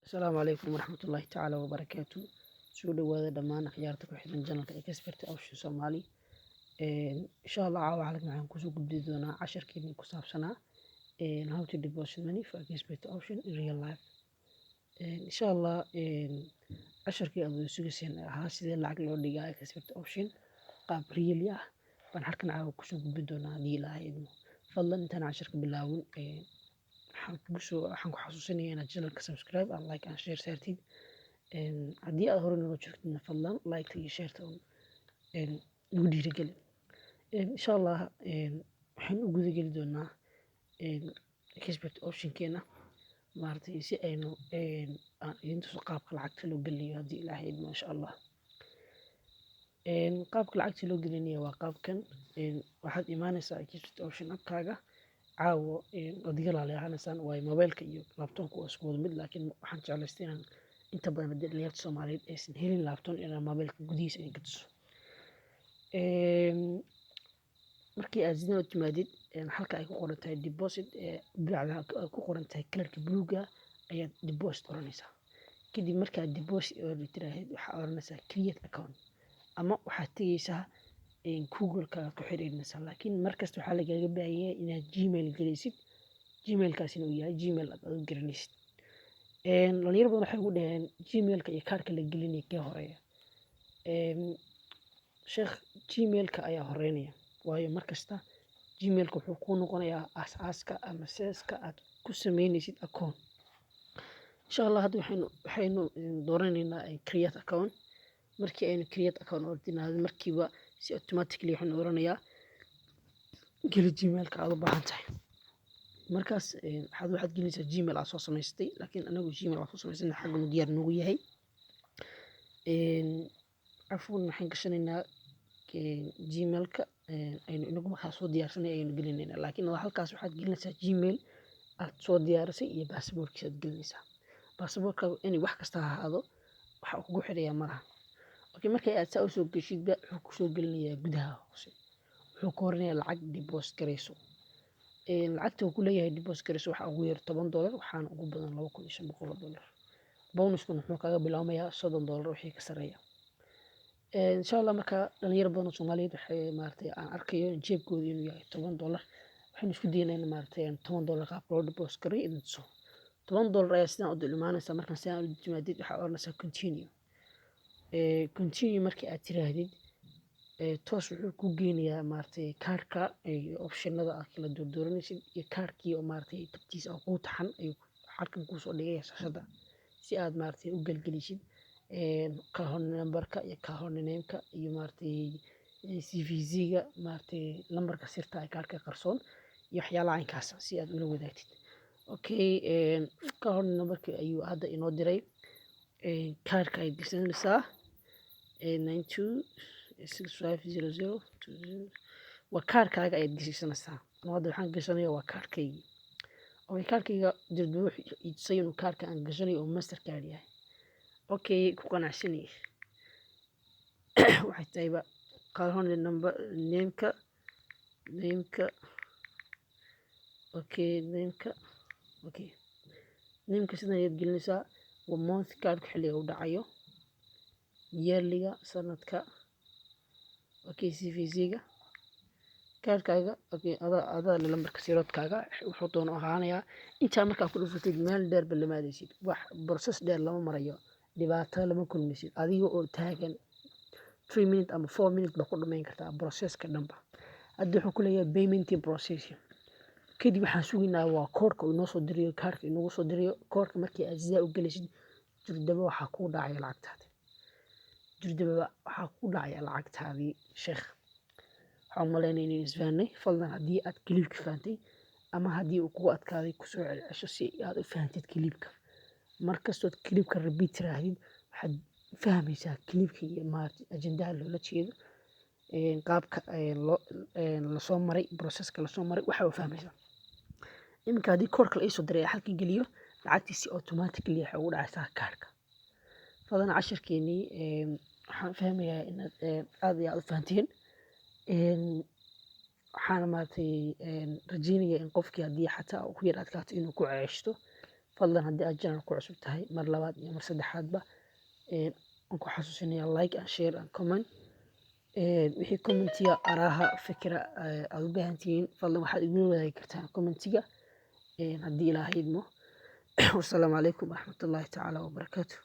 Asalaamu calaykum waraxmatullaahi tacaala wabarakaatu. Soo dhawaada dhammaan akhyaarta ku xidhan janalka Expert Option Somali. Insha Allah caawa halkan waxaan kusoo gudbi doonaa casharkeennii ku saabsanaa how to deposit money for Expert Option in real life. Insha Allah casharkii aad wada sugayseen ahaa sidee lacag loo dhigaa Expert Option qaab really ah baan halkan caawa kusoo gudbi doonaa haddii Ilaahay idmo. Fadlan intaan casharka bilaawin waxaan ku xasuusinayaa inaad channelka subscribe and like and share saartid. Haddii aad hore nooga joogtidna fadlan like iyo shareta ugu dhiirigeli. Insha Allah waxaan u guda geli doonaa Expert Option-keena maaragtay si aynu aan idin tuso qaabka lacagta loo gelinayo haddii Ilaahay idmo insha Allah. Qaabka lacagta loo gelinayo waa qaabkan. Waxaad imaanaysaa Expert Option app-kaaga caawo adiga laaleexanaysaan waayo mobilka iyo laptopka waa isku wada mid, laakiin waxaan jeclaystay inaan inta badan haddii dhalinyarta Soomaaliyeed aysan helin laptop inaan mobilka gudihiisa idinka tuso. Markii aad sidaan u timaadid halka ay ku qoran tahay deposit bidacda ay ku qoran tahay kalarka buluuga ayaad deposit oranaysaa. Kadib markaad deposit tiraahid waxaad oranaysaa create account ama waxaad tegaysaa Google-ka ku xiriirinaysaa, laakiin markasta waxaa lagaaga baahan yahay inaad Gmail gelisid. Gmail-kaasina uu yahay Gmail aad adigu garanaysid. Dhalinyaro badan waxay ugu dhaheen Gmail-ka iyo kaarka la gelinaya kee horeeya. Sheekh Gmail-ka ayaa horeynaya waayo markasta Gmail-ka wuxuu kuu noqonayaa aasaaska ama seeska aad ku sameynaysid account. Insha Allah hadda waxaynu dooranaynaa create account. Markii aynu create account ordinaado markiiba si automatically waxaan oranayaa geli Gmail-ka aad u baahan tahay. Markaas waxaad gelinaysaa Gmail aad soo samaystay, laakiin anagu Gmail aan soo samaysana xagga uu diyaar noogu yahay. Afwan waxaan gashanaynaa Gmail-ka aynu inagu markaa soo diyaarsanay aynu gelinaynaa, laakiin halkaas waxaad gelinaysaa Gmail aad soo diyaarisay iyo baasaboorkiisa aad gelinaysaa. Baasaboorkaagu inay wax kasta ha ahaado waxa kugu xidhaya malaha. Okay, markay aad saa u soo geshidba wuxuu ku soo gelinayaa gudaha hoose. Wuxuu ka horanayaa lacag deposit garayso. Lacagta uu ku leeyahay deposit garayso waxa ugu yar $10 waxaana ugu badan $2,500. Bonus-kuna wuxuu kaga bilaabmayaa $30 wixii ka sareeya. Insha Allah marka dhalinyaro badan oo Soomaaliyeed waxay maaragtay aan arkayo jeebkooda inuu yahay $10. Waxaan isku daynaynaa maaragtay $10 qaab loo deposit garay idin tuso. $10 ayaa sidaan u dul imaanaysaa. Markaan sidaan u timaadid waxaad oranaysaa continue. Continue markii aad tiraahdid toos wuxuu ku geynayaa maaragtay kaarka iyo optionada aad kala dooranaysid iyo kaarkii oo maaragtay tabtiisa oo kuu taxan ayuu halkan kuu soo dhigaya shaashada si aad maaragtay u gelgelisid account number-ka iyo account name-ka iyo maaragtay CVC-ga maaragtay lambarka sirta ee kaarka qarsoon iyo waxyaalaha caynkaas si aad ula wadaagtid. Okay, account number-ka ayuu hadda inoo diray. Kaarka ay gashanaysaa 92650020 waa kaarkaaga ayaad gashanaysaa. Hadda waxaan gashanayaa waa kaarkaygii. Okay, kaarkayga dirdu wuxuu i tusay inuu kaarka aan gashanayo oo Mastercard yahay. Okay, ku qanacsani waxay tahayba account number name-ka okay name-ka sidaan ayaad gelinaysaa. waa month kaarka xilliga u dhacayo, yearliga sanadka, okay CVC-ga kaarkaaga okay adaa lambarka siroodkaaga wuxuu doono ahaanayaa. Intaa markaa ku dhufatid meel dheer balamaadaysid wax process dheer lama marayo, dhibaato lama kulmaysid adiga oo taagan 3 minutes ama 4 minutes ba ku dhamayn kartaa process-ka dhanba. Hadda wuxuu ku leeyahay payment processing. Kadib waxaan sugaynaa waa koodhka uu inoo soo dirayo kaarka inoogu soo dirayo. Koodhka markii aad sidaa u gelisid jurdaba waxaa kuu dhacaya lacagtaadii. Sheekh waxaan umaleynaya inaynu isfahanay. Fadlan haddii aad clipka fahantay ama haddii uu kugu adkaaday ku soo celcesho si aad u fahantid clipka. Markastood clipka repeat tiraahdid waxaad fahmaysaa clipka iyo maaragtay ajendaha loola jeedo qaabka la soo maray process-ka la soo maray waxa uu fahmaysaa. Iminka haddii koodhka la soo diray halka geliyo lacagtiisi automatically waxay ugu dhacaysaa kaarka. Fadlan casharkeennii waxaan fahmayaa inaad aad iyo aad u fahanteen. waxaana maaragtay rajeynayaa in qofkii haddii xataa uu ku yar adkaato inuu ku ceshto fadlan haddii aad channel ku cusub tahay mar labaad iyo mar saddexaadba aan ku xasuusinayaa like and share and comment. wixii commentiga araha fikra aad u baahan tihiin fadlan waxaad igu wadaagi kartaa commentiga haddii ilaahay idmo. والسلام عليكم ورحمة الله تعالى وبركاته.